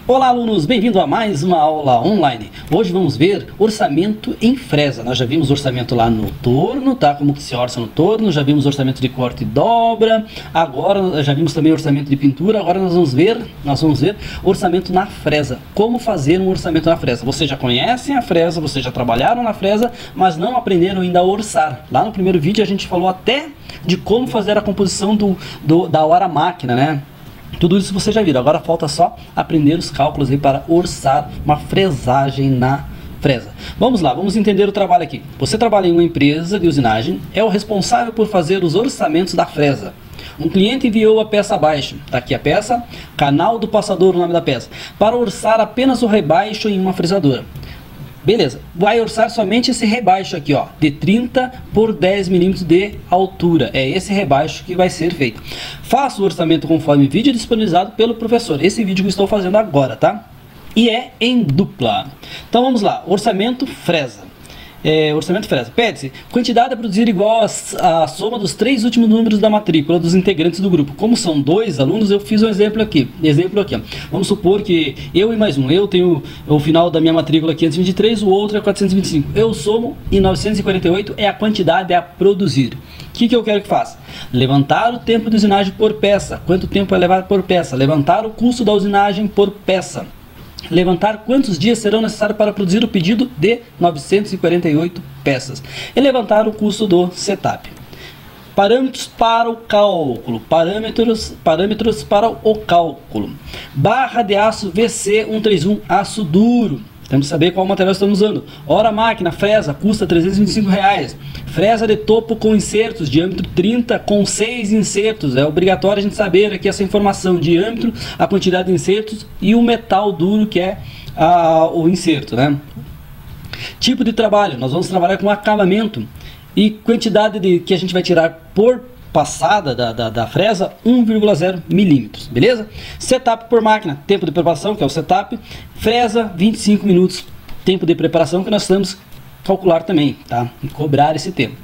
Olá alunos, bem-vindo a mais uma aula online. Hoje vamos ver orçamento em fresa. Nós já vimos orçamento lá no torno, tá? Como que se orça no torno, já vimos orçamento de corte e dobra, agora já vimos também orçamento de pintura, agora nós vamos ver orçamento na fresa. Como fazer um orçamento na fresa? Vocês já conhecem a fresa, vocês já trabalharam na fresa, mas não aprenderam ainda a orçar. Lá no primeiro vídeo a gente falou até de como fazer a composição da hora máquina, né? Tudo isso você já viu, agora falta só aprender os cálculos aí para orçar uma fresagem na fresa. Vamos lá, vamos entender o trabalho aqui. Você trabalha em uma empresa de usinagem, é o responsável por fazer os orçamentos da fresa. Um cliente enviou a peça abaixo, está aqui a peça, canal do passador, o nome da peça, para orçar apenas o rebaixo em uma fresadora. Beleza, vai orçar somente esse rebaixo aqui, ó, de 30 por 10 milímetros de altura. É esse rebaixo que vai ser feito. Faça o orçamento conforme vídeo disponibilizado pelo professor. Esse vídeo que eu estou fazendo agora, tá? E é em dupla. Então vamos lá, orçamento fresa. Orçamento fresa. Pede-se quantidade a produzir igual à soma dos 3 últimos números da matrícula dos integrantes do grupo. Como são 2 alunos, eu fiz um exemplo aqui. Ó. Vamos supor que eu e mais um. Eu tenho o final da minha matrícula 523, o outro é 425. Eu somo e 948 é a quantidade a produzir. O que eu quero que faça? Levantar o tempo de usinagem por peça. Quanto tempo é levado por peça? Levantar o custo da usinagem por peça. Levantar quantos dias serão necessários para produzir o pedido de 948 peças. E levantar o custo do setup. Parâmetros para o cálculo. Parâmetros para o cálculo. Barra de aço VC131, aço duro. Temos que saber qual material estamos usando. Hora máquina, fresa, custa R$ 325. Fresa de topo com insertos, diâmetro 30 com 6 insertos. É obrigatório a gente saber aqui essa informação. Diâmetro, a quantidade de insertos e o metal duro que é o inserto, né? Tipo de trabalho, nós vamos trabalhar com acabamento. E quantidade que a gente vai tirar por passada da fresa, 1,0 milímetros, beleza? Setup por máquina, tempo de preparação, que é o setup. Fresa, 25 minutos, tempo de preparação, que nós temos que calcular também, tá? E cobrar esse tempo.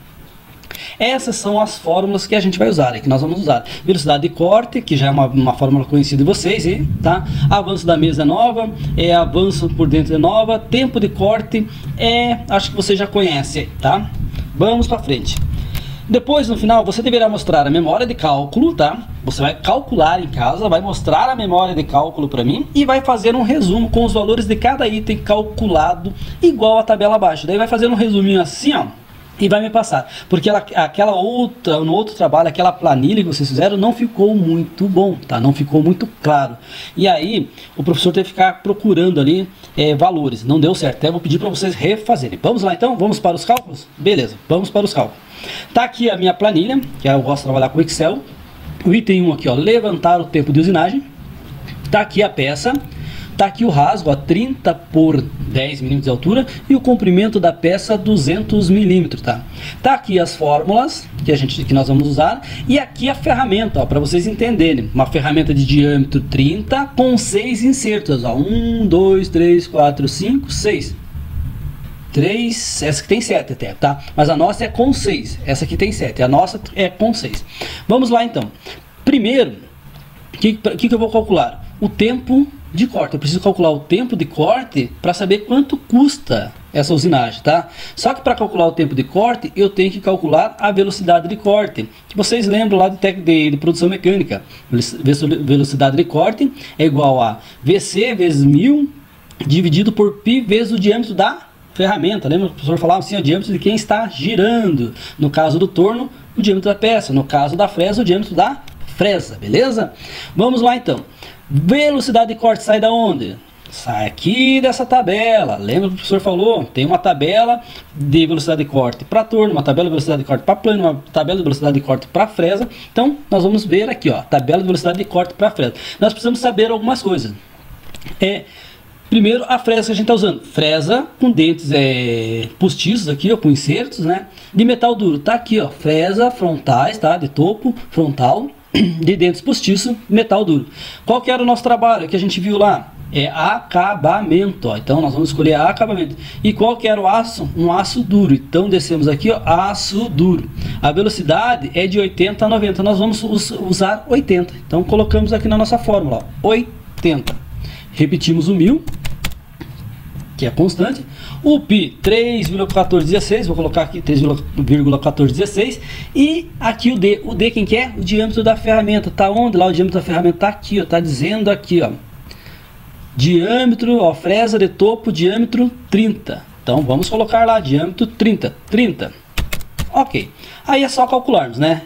Essas são as fórmulas que a gente vai usar, que nós vamos usar. Velocidade de corte, que já é uma fórmula conhecida de vocês, tá? Avanço da mesa é nova, avanço por dentro é nova, tempo de corte acho que você já conhece, tá? Vamos para frente. Depois, no final, você deverá mostrar a memória de cálculo, tá? Você vai calcular em casa, vai mostrar a memória de cálculo para mim e vai fazer um resumo com os valores de cada item calculado igual a tabela abaixo. Daí vai fazer um resuminho assim, ó, e vai me passar. Porque no outro trabalho, aquela planilha que vocês fizeram não ficou muito bom, tá? Não ficou muito claro. E aí, o professor teve que ficar procurando ali valores. Não deu certo. Até vou pedir para vocês refazerem. Vamos lá então? Vamos para os cálculos? Beleza, vamos para os cálculos. Tá aqui a minha planilha, que eu gosto de trabalhar com Excel. O item 1 aqui, ó, levantar o tempo de usinagem. Tá aqui a peça. Tá aqui o rasgo, ó, 30 por 10 milímetros de altura e o comprimento da peça 200 milímetros, tá? Tá aqui as fórmulas que nós vamos usar e aqui a ferramenta, ó, para vocês entenderem. Uma ferramenta de diâmetro 30 com 6 insertos, ó, 1, 2, 3, 4, 5, 6. 3, essa aqui tem 7 até, tá? Mas a nossa é com 6, essa aqui tem 7, a nossa é com 6. Vamos lá então. Primeiro, o que eu vou calcular? O tempo de corte. Eu preciso calcular o tempo de corte para saber quanto custa essa usinagem, tá? Só que para calcular o tempo de corte, eu tenho que calcular a velocidade de corte. Que vocês lembram lá de produção mecânica. Velocidade de corte é igual a VC vezes 1000 dividido por π vezes o diâmetro da ferramenta. Lembra que o professor falava assim, o diâmetro de quem está girando. No caso do torno, o diâmetro da peça. No caso da fresa, o diâmetro da fresa, beleza? Vamos lá então. Velocidade de corte sai da onde? Sai aqui dessa tabela. Lembra que o professor falou? Tem uma tabela de velocidade de corte para torno, uma tabela de velocidade de corte para plano, uma tabela de velocidade de corte para fresa. Então, nós vamos ver aqui, ó, tabela de velocidade de corte para fresa. Nós precisamos saber algumas coisas. Primeiro, a fresa que a gente está usando. Fresa com dentes postiços aqui, ó, com insertos, né? De metal duro. Tá aqui, ó, fresa frontais, tá? De topo, frontal, de dentes postiços, metal duro. Qual que era o nosso trabalho que a gente viu lá? É acabamento, ó. Então nós vamos escolher acabamento. E qual que era o aço? Um aço duro. Então descemos aqui, ó, aço duro. A velocidade é de 80 a 90. Nós vamos usar 80. Então colocamos aqui na nossa fórmula, ó, 80. repetimos o 1000, que é constante. O π 3,1416, vou colocar aqui 3,1416. E aqui o D quem que é? O diâmetro da ferramenta. Tá onde lá o diâmetro da ferramenta? Tá aqui, ó, tá dizendo aqui, ó. Diâmetro, ó, fresa de topo, diâmetro 30. Então vamos colocar lá, diâmetro 30. Ok. Aí é só calcularmos, né?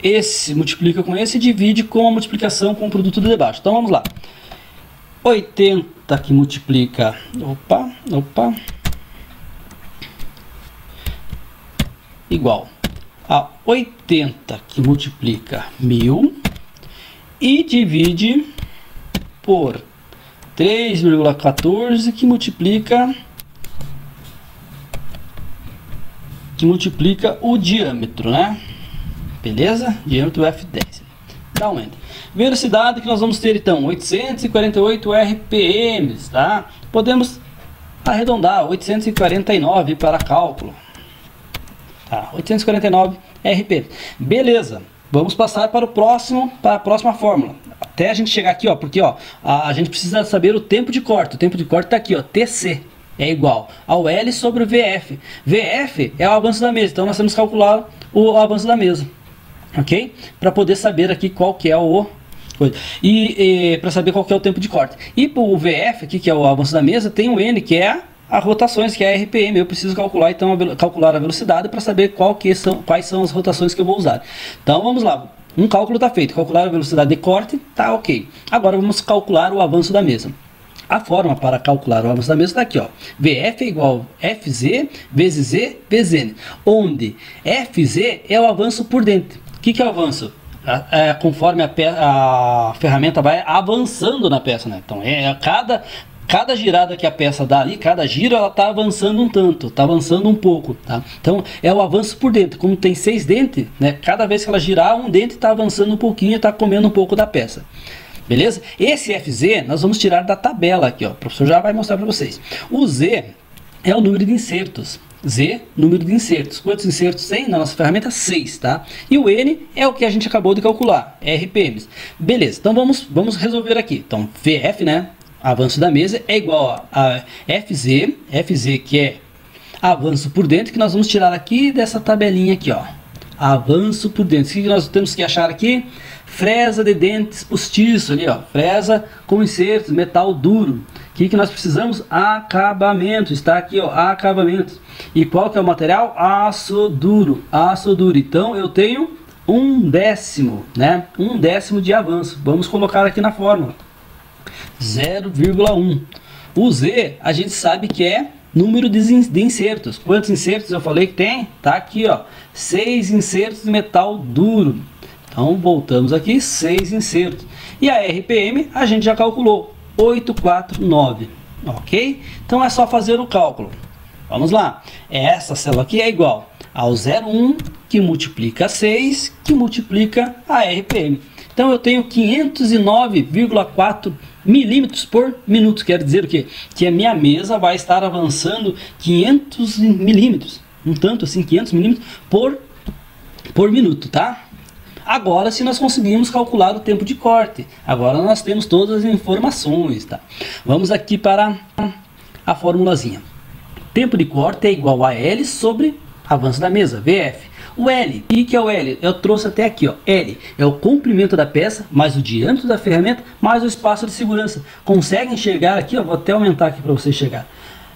Esse multiplica com esse e divide com a multiplicação com o produto de debaixo. Então vamos lá. 80 que multiplica... Opa. Igual a 80 que multiplica 1000 e divide por 3,14 que multiplica o diâmetro, né? Beleza? Diâmetro F10. Dá um enter. Velocidade que nós vamos ter então 848 RPMs, tá? Podemos arredondar 849 para cálculo. Tá, 849 RPM. Beleza. Vamos passar para a próxima fórmula. Até a gente chegar aqui, ó, porque ó, a gente precisa saber o tempo de corte. O tempo de corte está aqui, ó, TC é igual ao L sobre o VF. VF é o avanço da mesa, então nós temos que calcular o avanço da mesa, ok? Para poder saber aqui qual que é o para saber qual que é o tempo de corte. E para o VF aqui, que é o avanço da mesa, tem o N, que é as rotações, que é a RPM. Eu preciso calcular então calcular a velocidade para saber quais são as rotações que eu vou usar. Então vamos lá. Um cálculo está feito, calcular a velocidade de corte, tá ok. Agora vamos calcular o avanço da mesa. A forma para calcular o avanço da mesa está aqui, ó. VF é igual a FZ vezes Z vezes N, onde FZ é o avanço por dentro. O que é o avanço? Conforme a ferramenta vai avançando na peça, né? Então cada girada que a peça dá ali, cada giro ela está avançando um tanto, está avançando um pouco, tá? Então é o avanço por dentro. Como tem 6 dentes, né? Cada vez que ela girar, um dente está avançando um pouquinho, está comendo um pouco da peça. Beleza? Esse FZ nós vamos tirar da tabela aqui, ó. O professor já vai mostrar para vocês. O Z é o número de insertos. Z, número de insertos. Quantos insertos tem na nossa ferramenta? 6, tá? E o N é o que a gente acabou de calcular, RPMs. Beleza, então vamos resolver aqui. Então, VF, né? Avanço da mesa é igual a FZ que é avanço por dentro, que nós vamos tirar aqui dessa tabelinha aqui, ó. Avanço por dentro. O que nós temos que achar aqui? Fresa de dentes postiço ali, ó. Fresa com insertos, metal duro. O que nós precisamos? Acabamento. Está aqui, ó, acabamento. E qual que é o material? Aço duro. Aço duro. Então eu tenho 1/10, né? 1/10 de avanço. Vamos colocar aqui na fórmula. 0,1. O Z a gente sabe que é número de insertos. Quantos insertos eu falei que tem? Tá aqui, ó. 6 insertos de metal duro. Então voltamos aqui, 6 insertos. E a RPM a gente já calculou, 849. Ok? Então é só fazer o cálculo. Vamos lá. Essa célula aqui é igual ao 0,1 que multiplica 6 que multiplica a RPM. Então eu tenho 509,4 milímetros por minuto. Quer dizer o quê? Que a minha mesa vai estar avançando 500 milímetros. Um tanto assim, 500 milímetros por minuto, tá? Agora, se nós conseguimos calcular o tempo de corte, agora nós temos todas as informações, tá? Vamos aqui para a formulazinha. Tempo de corte é igual a L sobre avanço da mesa, VF. O L, o que é o L? Eu trouxe até aqui, ó. L é o comprimento da peça, mais o diâmetro da ferramenta, mais o espaço de segurança. Consegue enxergar aqui, ó? Vou até aumentar aqui para você enxergar.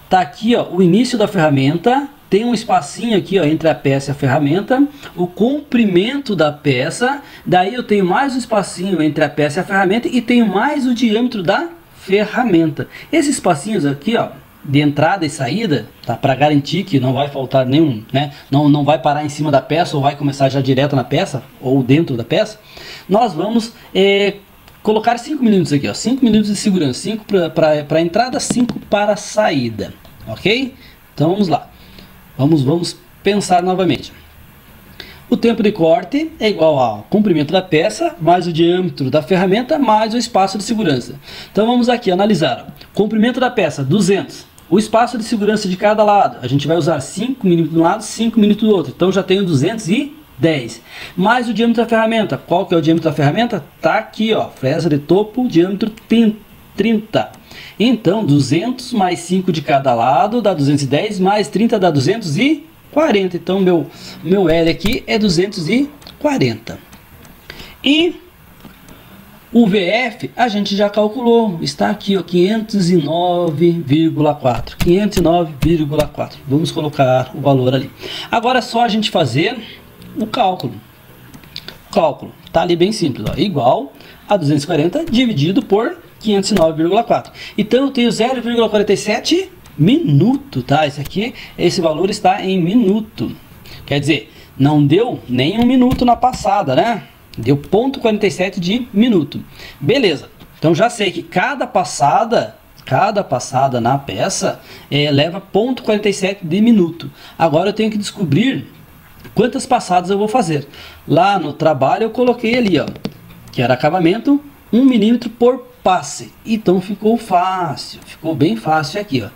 Tá aqui, ó, o início da ferramenta, tem um espacinho aqui, ó, entre a peça e a ferramenta, o comprimento da peça, daí eu tenho mais um espacinho entre a peça e a ferramenta e tenho mais o diâmetro da ferramenta. Esses espacinhos aqui, ó, de entrada e saída, tá, para garantir que não vai faltar nenhum, né, não vai parar em cima da peça ou vai começar já direto na peça ou dentro da peça, nós vamos colocar 5 milímetros aqui, ó, 5 milímetros de segurança, 5 para entrada, 5 para saída, ok? Então vamos lá. Vamos pensar novamente. O tempo de corte é igual ao comprimento da peça, mais o diâmetro da ferramenta, mais o espaço de segurança. Então vamos aqui analisar. Ó. Comprimento da peça, 200. O espaço de segurança de cada lado, a gente vai usar 5 milímetros de um lado, 5 milímetros do outro. Então já tenho 210. Mais o diâmetro da ferramenta. Qual que é o diâmetro da ferramenta? Tá aqui, ó. Fresa de topo, diâmetro 30. Então, 200 mais 5 de cada lado dá 210, mais 30 dá 240. Então, meu L aqui é 240. E o VF a gente já calculou, está aqui, ó, 509,4. 509,4. Vamos colocar o valor ali. Agora é só a gente fazer o cálculo. O cálculo tá ali bem simples, ó, igual a 240 dividido por 509,4. Então eu tenho 0,47 minuto, tá? Esse valor está em minuto. Quer dizer, não deu nem um minuto na passada, né? Deu 0,47 de minuto. Beleza. Então já sei que cada passada na peça leva 0,47 de minuto. Agora eu tenho que descobrir quantas passadas eu vou fazer. Lá no trabalho eu coloquei ali, ó, que era acabamento 1 milímetro por passe. Então ficou fácil, ficou bem fácil aqui, ó.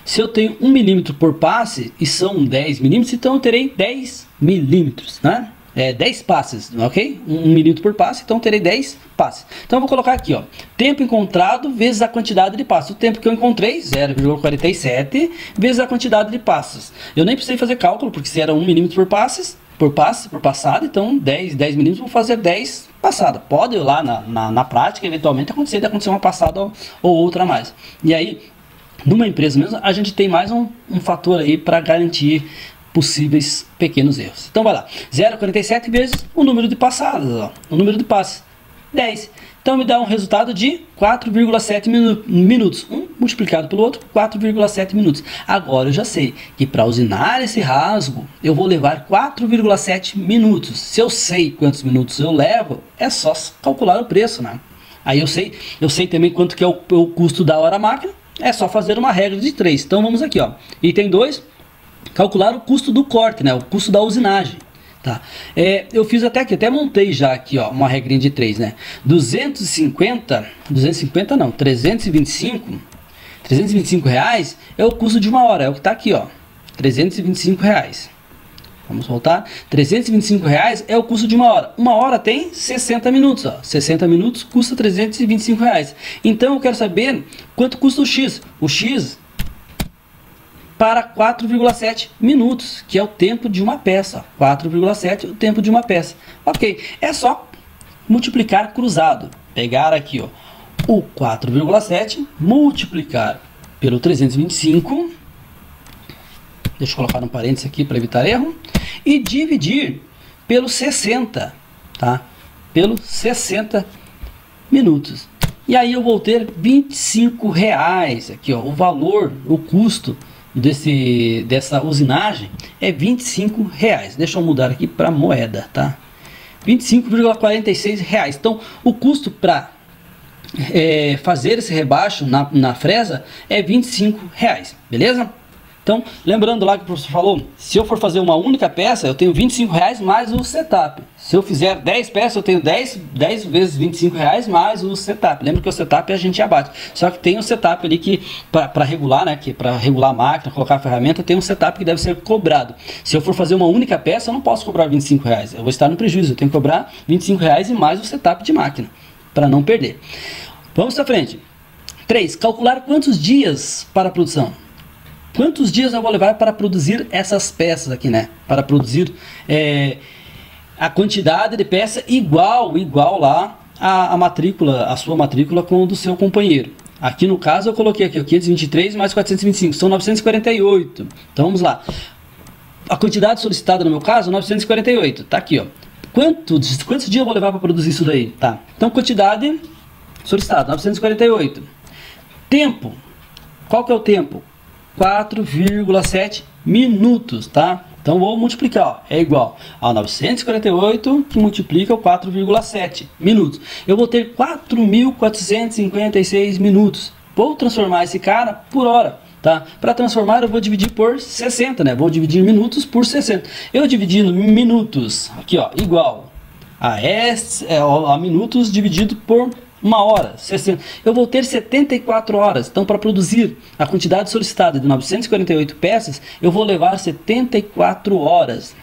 Se eu tenho 1 milímetro por passe e são 10 milímetros, então eu terei 10 milímetros, né? 10 passes, ok? 1 milímetro por passe, então eu terei 10 passes. Então eu vou colocar aqui, ó, tempo encontrado vezes a quantidade de passes. O tempo que eu encontrei, 0,47, vezes a quantidade de passes. Eu nem precisei fazer cálculo, porque se era 1 milímetro por passe, por passada, então 10 milímetros, vou fazer 10 passadas. Pode ir lá na prática, eventualmente acontecer uma passada ou outra a mais. E aí, numa empresa mesmo, a gente tem mais um fator aí para garantir possíveis pequenos erros. Então vai lá, 0,47 vezes o número de passadas, ó, o número de passes, 10. Então me dá um resultado de 4,7 minutos. Um multiplicado pelo outro, 4,7 minutos. Agora eu já sei que para usinar esse rasgo, eu vou levar 4,7 minutos. Se eu sei quantos minutos eu levo, é só calcular o preço, né? Aí eu sei também quanto que é o custo da hora máquina. É só fazer uma regra de 3. Então vamos aqui, ó. Item 2, calcular o custo do corte, né? O custo da usinagem. Tá? Eu fiz até montei já aqui, ó, uma regrinha de 3, né? 325 reais é o custo de uma hora. É o que tá aqui, ó. 325 reais. Vamos voltar. 325 reais é o custo de uma hora. Uma hora tem 60 minutos. Ó. 60 minutos custa 325 reais. Então eu quero saber quanto custa o X. O X para 4,7 minutos, que é o tempo de uma peça. 4,7 o tempo de uma peça. Ok. É só multiplicar cruzado. Pegar aqui, ó, o 4,7, multiplicar pelo 325. Deixa eu colocar um parênteses aqui para evitar erro. E dividir pelo 60, tá? Pelo 60 minutos. E aí eu vou ter 25 reais aqui, ó. O valor, o custo dessa usinagem é 25 reais. Deixa eu mudar aqui para moeda, tá? 25,46 reais. Então, o custo para fazer esse rebaixo na fresa é 25 reais, beleza? Então, lembrando lá que o professor falou, se eu for fazer uma única peça, eu tenho 25 reais mais o setup. Se eu fizer 10 peças, eu tenho 10 vezes 25 reais mais o setup. Lembra que o setup a gente abate. Só que tem o setup ali que, para regular, né, que para regular a máquina, colocar a ferramenta, tem um setup que deve ser cobrado. Se eu for fazer uma única peça, eu não posso cobrar 25 reais. Eu vou estar no prejuízo. Eu tenho que cobrar 25 reais e mais o setup de máquina, para não perder. Vamos para frente. 3. Calcular quantos dias para a produção. Quantos dias eu vou levar para produzir essas peças aqui, né? Para produzir a quantidade de peça igual lá a matrícula, a sua matrícula com o do seu companheiro. Aqui no caso eu coloquei aqui, ó, 523 mais 425, são 948. Então vamos lá. A quantidade solicitada no meu caso, 948. Tá aqui, ó. Quantos dias eu vou levar para produzir isso daí? Tá. Então quantidade solicitada, 948. Tempo. Qual que é o tempo? 4,7 minutos, tá? Então vou multiplicar, ó, é igual a 948 que multiplica o 4,7 minutos. Eu vou ter 4.456 minutos. Vou transformar esse cara por hora, tá? Para transformar eu vou dividir por 60, né? Vou dividir minutos por 60. Eu dividindo minutos, aqui ó, igual a minutos dividido por uma hora, 60. Eu vou ter 74 horas. Então, para produzir a quantidade solicitada de 948 peças, eu vou levar 74 horas.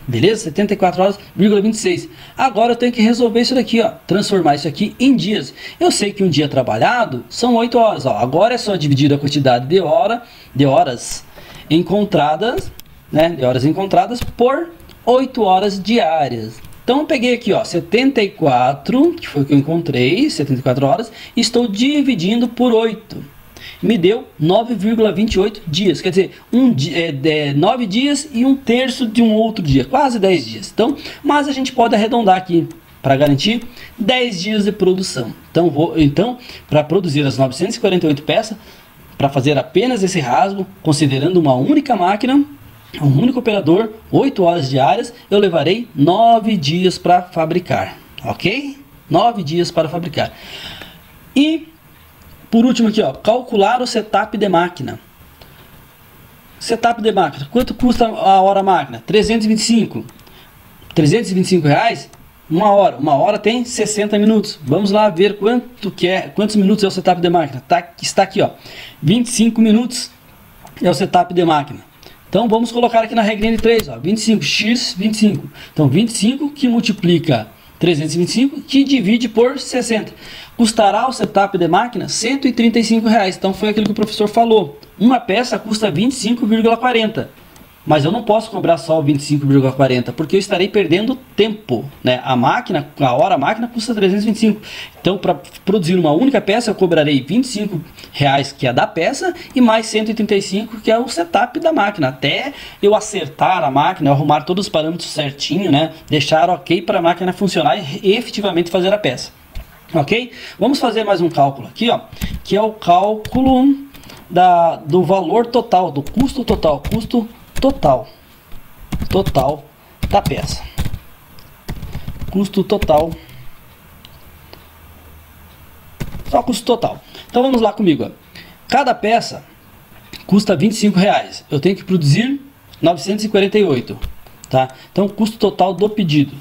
Beleza? 74 horas,26. Agora eu tenho que resolver isso daqui, ó. Transformar isso aqui em dias. Eu sei que um dia trabalhado são 8 horas, ó. Agora é só dividir a quantidade de horas encontradas, né? De horas encontradas por 8 horas diárias. Então eu peguei aqui, ó, 74, que foi o que eu encontrei, 74 horas, e estou dividindo por 8. Me deu 9,28 dias, quer dizer, 9 dies e 1/3 de um outro dia, quase 10 dias. Então, mas a gente pode arredondar aqui para garantir 10 dias de produção. Então, para produzir as 948 peças, para fazer apenas esse rasgo, considerando uma única máquina, um único operador, 8 horas diárias, eu levarei 9 dias para fabricar, ok? 9 dias para fabricar. E por último aqui, ó, calcular o setup de máquina. Setup de máquina, quanto custa a hora máquina? 325. 325 reais, uma hora. Uma hora tem 60 minutos. Vamos lá ver quantos minutos é o setup de máquina. Está aqui, ó, 25 minutos é o setup de máquina. Então vamos colocar aqui na regrinha de 3, ó, 25x25. Então 25 que multiplica 325 que divide por 60. Custará o setup de máquina R$ 135 reais. Então foi aquilo que o professor falou. Uma peça custa 25,40. Mas eu não posso cobrar só 25,40 porque eu estarei perdendo tempo, né? A hora máquina custa 325. Então para produzir uma única peça eu cobrarei R$ 25 reais, que é da peça, e mais 135 que é o setup da máquina, até eu acertar a máquina, arrumar todos os parâmetros certinho, né? Deixar ok para a máquina funcionar e efetivamente fazer a peça. Ok? Vamos fazer mais um cálculo aqui, ó, que é o cálculo do valor total, do custo total, total da peça. Custo total. Só custo total. Então vamos lá comigo, ó. Cada peça custa R$ 25 reais. Eu tenho que produzir 948, tá? Então custo total do pedido,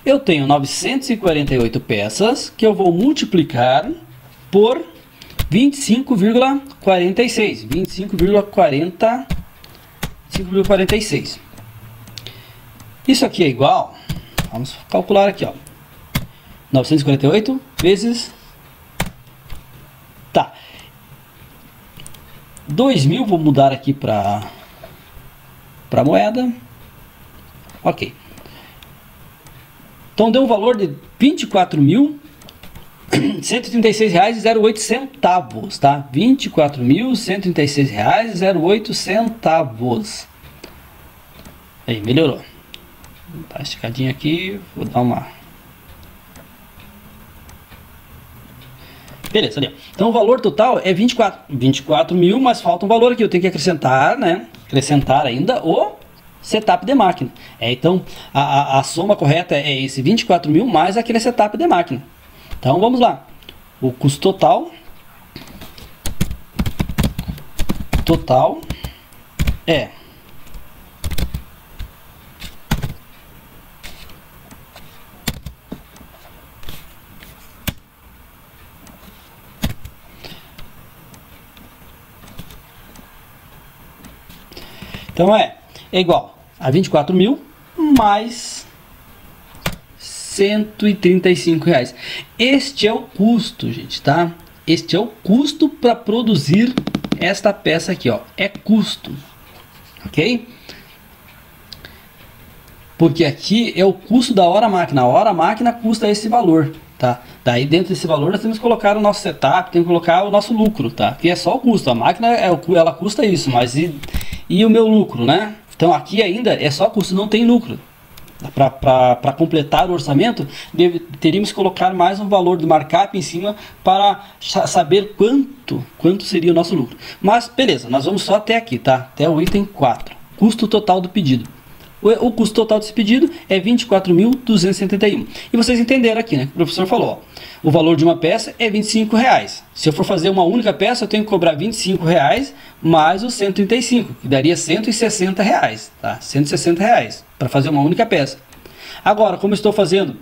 eu tenho 948 peças que eu vou multiplicar por 25,46. Isso aqui é igual, vamos calcular aqui, ó, 948 vezes, tá, 2.000, vou mudar aqui para moeda, ok. Então deu um valor de R$ 24.136,08, tá? R$ 24.136,08. Aí, melhorou. Tá esticadinho aqui, vou dar uma... Beleza, ali, ó. Então o valor total é 24 mil, mas falta um valor aqui, eu tenho que acrescentar, né? Acrescentar ainda o setup de máquina. Então a soma correta é esse 24 mil mais aquele setup de máquina. Então vamos lá. O custo total é igual a 24 mil mais 135 reais. Este é o custo, gente, tá? Este é o custo para produzir esta peça aqui, ó. É custo, ok? Porque aqui é o custo da hora máquina. A hora máquina custa esse valor, tá? Daí dentro desse valor nós temos que colocar o nosso setup, temos que colocar o nosso lucro, tá? Que é só o custo. A máquina ela custa isso, mas e o meu lucro, né? Então aqui ainda é só custo, não tem lucro. Para completar o orçamento, teríamos que colocar mais um valor do markup em cima para saber quanto seria o nosso lucro. Mas beleza, nós vamos só até aqui, tá? Até o item 4, custo total do pedido. O custo total desse pedido é 24.271. E vocês entenderam aqui, né? O professor falou, ó, o valor de uma peça é 25 reais. Se eu for fazer uma única peça, eu tenho que cobrar 25 reais mais os 135, que daria 160 reais, tá? 160 reais para fazer uma única peça. Agora, como eu estou fazendo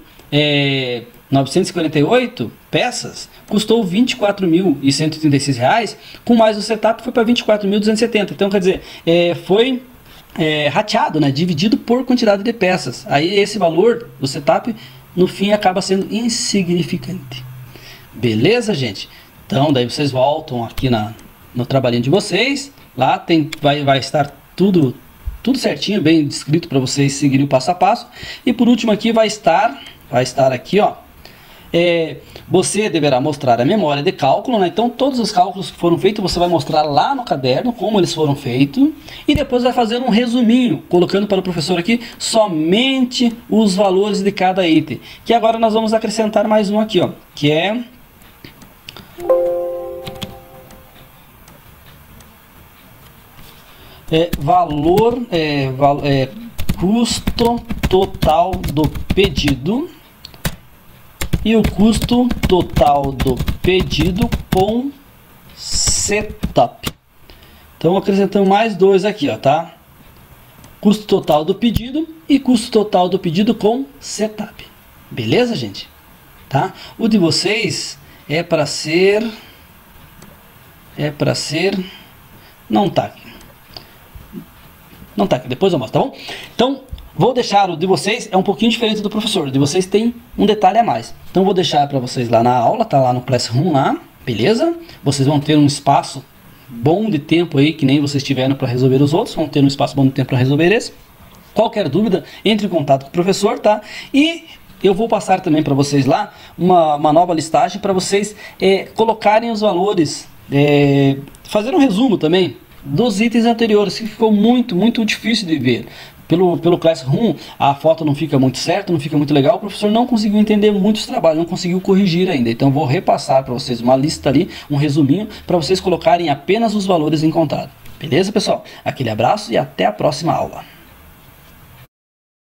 948 peças, custou R$ 24.136 reais, com mais o setup foi para 24.270. Então, quer dizer, foi rateado, né? Dividido por quantidade de peças. Aí esse valor do setup no fim acaba sendo insignificante. Beleza, gente? Então daí vocês voltam aqui no trabalhinho de vocês. Lá vai estar tudo certinho, bem descrito para vocês seguirem o passo a passo. E por último aqui vai estar aqui, ó. Você deverá mostrar a memória de cálculo, né? Então todos os cálculos que foram feitos você vai mostrar lá no caderno como eles foram feitos e depois vai fazer um resuminho, colocando para o professor aqui somente os valores de cada item. Que agora nós vamos acrescentar mais um aqui, ó, que é custo total do pedido. E o custo total do pedido com setup. Então acrescentamos mais dois aqui, ó, tá? Custo total do pedido e custo total do pedido com setup. Beleza, gente? Tá? O de vocês é para ser não tá aqui. Não tá aqui, depois eu mostro, tá bom? Então vou deixar o de vocês, é um pouquinho diferente do professor. O de vocês tem um detalhe a mais. Então vou deixar para vocês lá na aula, tá lá no Classroom lá, beleza? Vocês vão ter um espaço bom de tempo aí, que nem vocês tiveram para resolver os outros. Vão ter um espaço bom de tempo para resolver esse. Qualquer dúvida, entre em contato com o professor, tá? E eu vou passar também para vocês lá uma nova listagem para vocês colocarem os valores, fazer um resumo também dos itens anteriores, que ficou muito difícil de ver. Pelo Classroom, a foto não fica muito certa, não fica muito legal, o professor não conseguiu entender muitos trabalhos, não conseguiu corrigir ainda. Então vou repassar para vocês uma lista ali, um resuminho, para vocês colocarem apenas os valores encontrados. Beleza, pessoal? Aquele abraço e até a próxima aula.